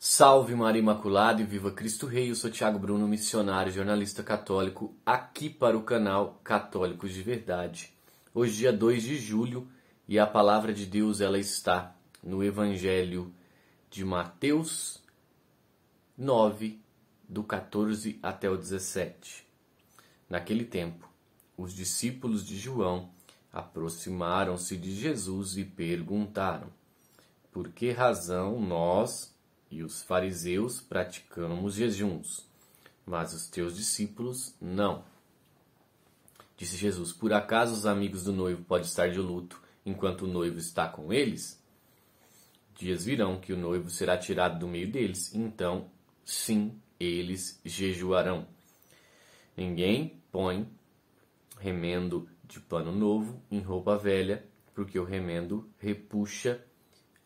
Salve Maria Imaculada e viva Cristo Rei, eu sou Thiago Bruno, missionário, jornalista católico, aqui para o canal Católicos de Verdade. Hoje dia 2 de julho e a palavra de Deus ela está no Evangelho de Mateus 9, do 14 até o 17. Naquele tempo, os discípulos de João aproximaram-se de Jesus e perguntaram: por que razão nós e os fariseus praticamos jejuns, mas os teus discípulos não? Disse Jesus: por acaso os amigos do noivo podem estar de luto enquanto o noivo está com eles? Dias virão que o noivo será tirado do meio deles, então, sim, eles jejuarão. Ninguém põe remendo de pano novo em roupa velha, porque o remendo repuxa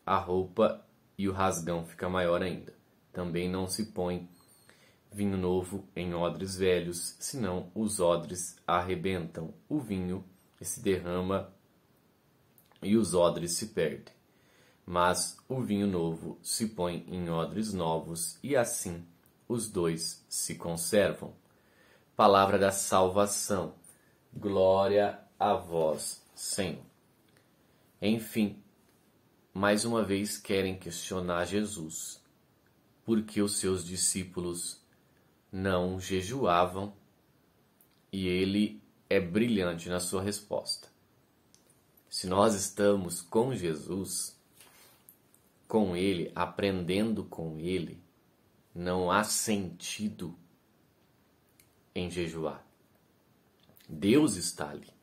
a roupa e o rasgão fica maior ainda. Também não se põe vinho novo em odres velhos, senão os odres arrebentam. O vinho se derrama e os odres se perdem. Mas o vinho novo se põe em odres novos e assim os dois se conservam. Palavra da salvação. Glória a vós, Senhor. Enfim, mais uma vez querem questionar Jesus, porque os seus discípulos não jejuavam, e ele é brilhante na sua resposta. Se nós estamos com Jesus, com ele, aprendendo com ele, não há sentido em jejuar. Deus está ali.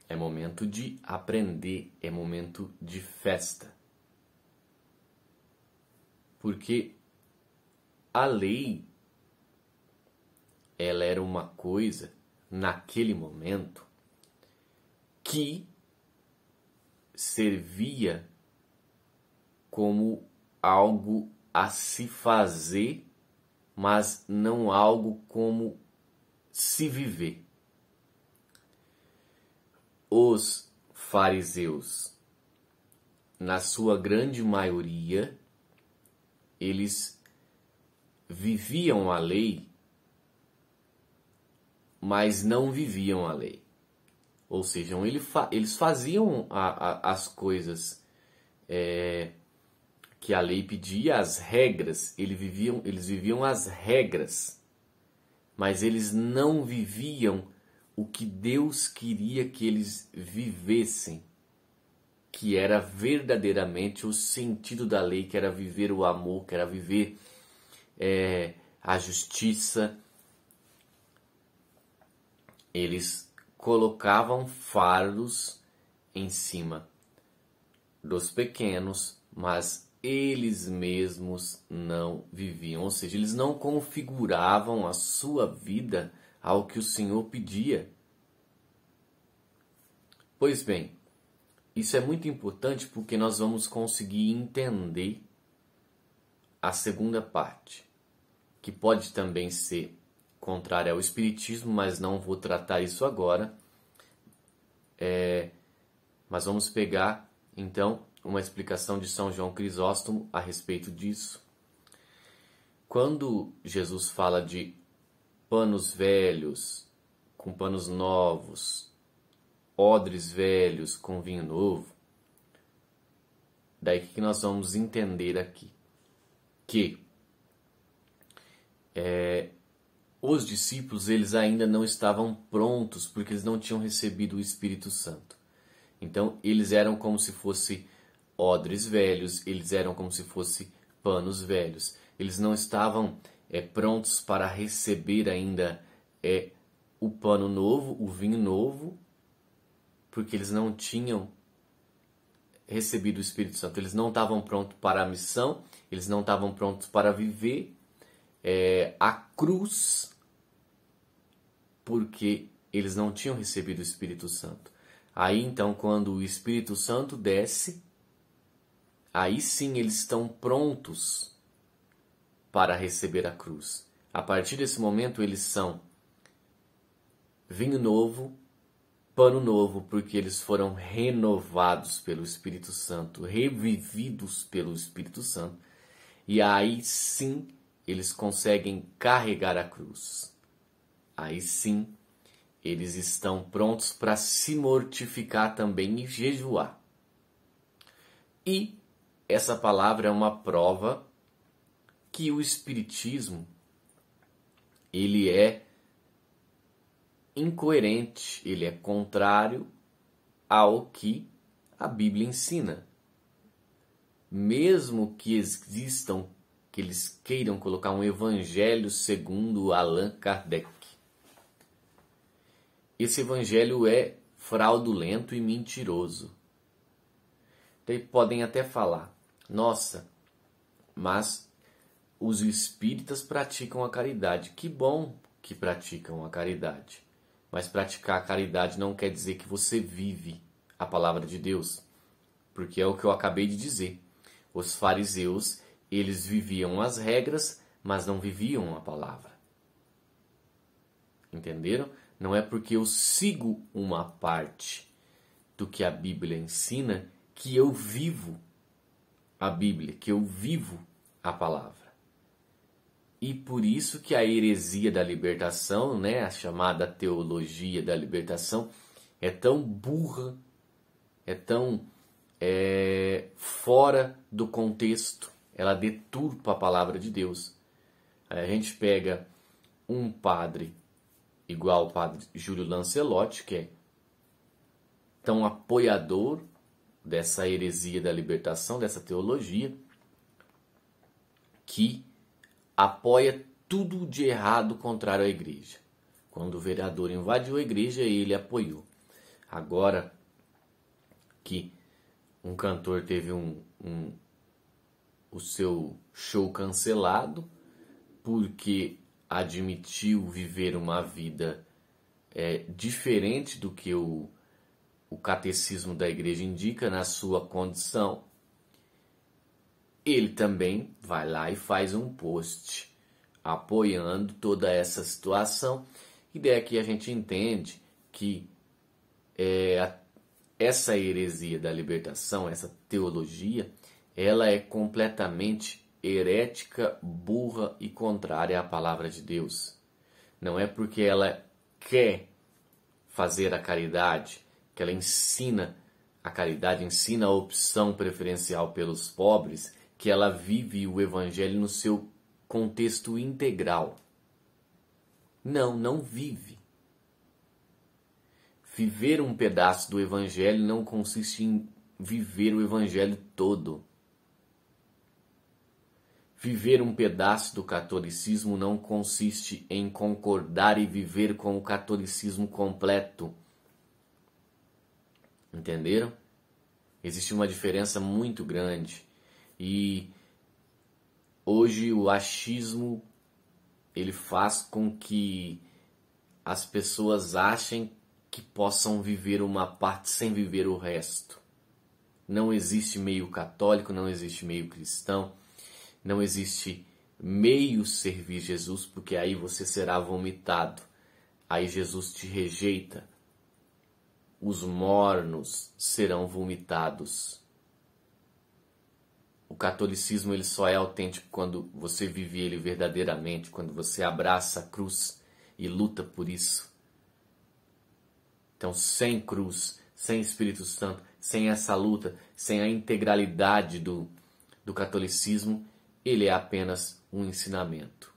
É momento de aprender, é momento de festa. Porque a lei, ela era uma coisa, naquele momento, que servia como algo a se fazer, mas não algo como se viver. Os fariseus, na sua grande maioria, eles viviam a lei, mas não viviam a lei. Ou seja, eles faziam as coisas que a lei pedia, as regras, eles viviam as regras, mas eles não viviam o que Deus queria que eles vivessem, que era verdadeiramente o sentido da lei, que era viver o amor, que era viver a justiça. Eles colocavam fardos em cima dos pequenos, mas eles mesmos não viviam, ou seja, eles não configuravam a sua vida ao que o Senhor pedia. Pois bem, isso é muito importante porque nós vamos conseguir entender a segunda parte, que pode também ser contrária ao Espiritismo, mas não vou tratar isso agora. Mas vamos pegar, então, uma explicação de São João Crisóstomo a respeito disso. Quando Jesus fala de panos velhos com panos novos, odres velhos com vinho novo, daí que nós vamos entender aqui que os discípulos eles ainda não estavam prontos porque eles não tinham recebido o Espírito Santo. Então eles eram como se fossem odres velhos, eles eram como se fossem panos velhos. Eles não estavam prontos para receber ainda o pano novo, o vinho novo, porque eles não tinham recebido o Espírito Santo. Eles não estavam prontos para a missão, eles não estavam prontos para viver a cruz, porque eles não tinham recebido o Espírito Santo. Aí então, quando o Espírito Santo desce, aí sim eles estão prontos para receber a cruz. A partir desse momento eles são vinho novo, pano novo, porque eles foram renovados pelo Espírito Santo, revividos pelo Espírito Santo. e aí sim eles conseguem carregar a cruz. Aí sim eles estão prontos para se mortificar também e jejuar. E essa palavra é uma prova que o Espiritismo ele é incoerente, ele é contrário ao que a Bíblia ensina. Mesmo que existam, que eles queiram colocar um evangelho segundo Allan Kardec. Esse evangelho é fraudulento e mentiroso. Então, podem até falar, nossa, mas os espíritas praticam a caridade. Que bom que praticam a caridade. Mas praticar a caridade não quer dizer que você vive a palavra de Deus. Porque é o que eu acabei de dizer. Os fariseus, eles viviam as regras, mas não viviam a palavra. Entenderam? Não é porque eu sigo uma parte do que a Bíblia ensina que eu vivo a Bíblia, que eu vivo a palavra. E por isso que a heresia da libertação, né, a chamada teologia da libertação, é tão burra, é tão fora do contexto. Ela deturpa a palavra de Deus. Aí a gente pega um padre igual o padre Júlio Lancelotti, que é tão apoiador dessa heresia da libertação, dessa teologia, que apoia tudo de errado contrário à igreja. Quando o vereador invadiu a igreja, ele apoiou. Agora que um cantor teve o seu show cancelado porque admitiu viver uma vida diferente do que o catecismo da igreja indica na sua condição, ele também vai lá e faz um post apoiando toda essa situação. E daí aqui a gente entende que essa heresia da libertação, essa teologia, ela é completamente herética, burra e contrária à palavra de Deus. Não é porque ela quer fazer a caridade, que ela ensina a caridade, ensina a opção preferencial pelos pobres, que ela vive o evangelho no seu contexto integral. Não, não vive. Viver um pedaço do evangelho não consiste em viver o evangelho todo. Viver um pedaço do catolicismo não consiste em concordar e viver com o catolicismo completo. Entenderam? Existe uma diferença muito grande. E hoje o achismo ele faz com que as pessoas achem que possam viver uma parte sem viver o resto. Não existe meio católico, não existe meio cristão, não existe meio servir Jesus, porque aí você será vomitado. Aí Jesus te rejeita. Os mornos serão vomitados. O catolicismo ele só é autêntico quando você vive ele verdadeiramente, quando você abraça a cruz e luta por isso. Então, sem cruz, sem Espírito Santo, sem essa luta, sem a integralidade do catolicismo, ele é apenas um ensinamento.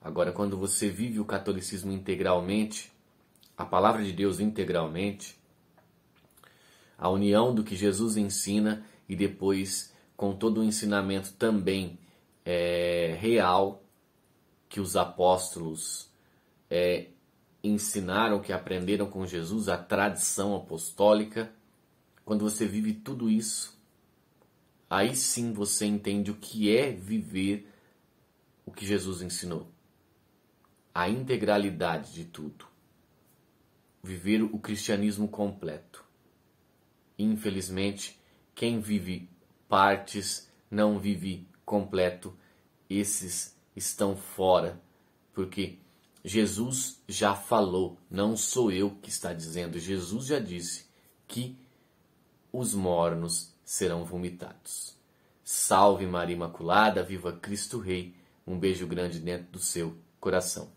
Agora, quando você vive o catolicismo integralmente, a palavra de Deus integralmente, a união do que Jesus ensina e depois com todo o ensinamento também real que os apóstolos ensinaram, que aprenderam com Jesus, a tradição apostólica. Quando você vive tudo isso, aí sim você entende o que é viver o que Jesus ensinou. A integralidade de tudo. Viver o cristianismo completo. Infelizmente, quem vive partes não vive completo. Esses estão fora, porque Jesus já falou, não sou eu que está dizendo, Jesus já disse que os mornos serão vomitados. Salve Maria Imaculada, viva Cristo Rei. Um beijo grande dentro do seu coração.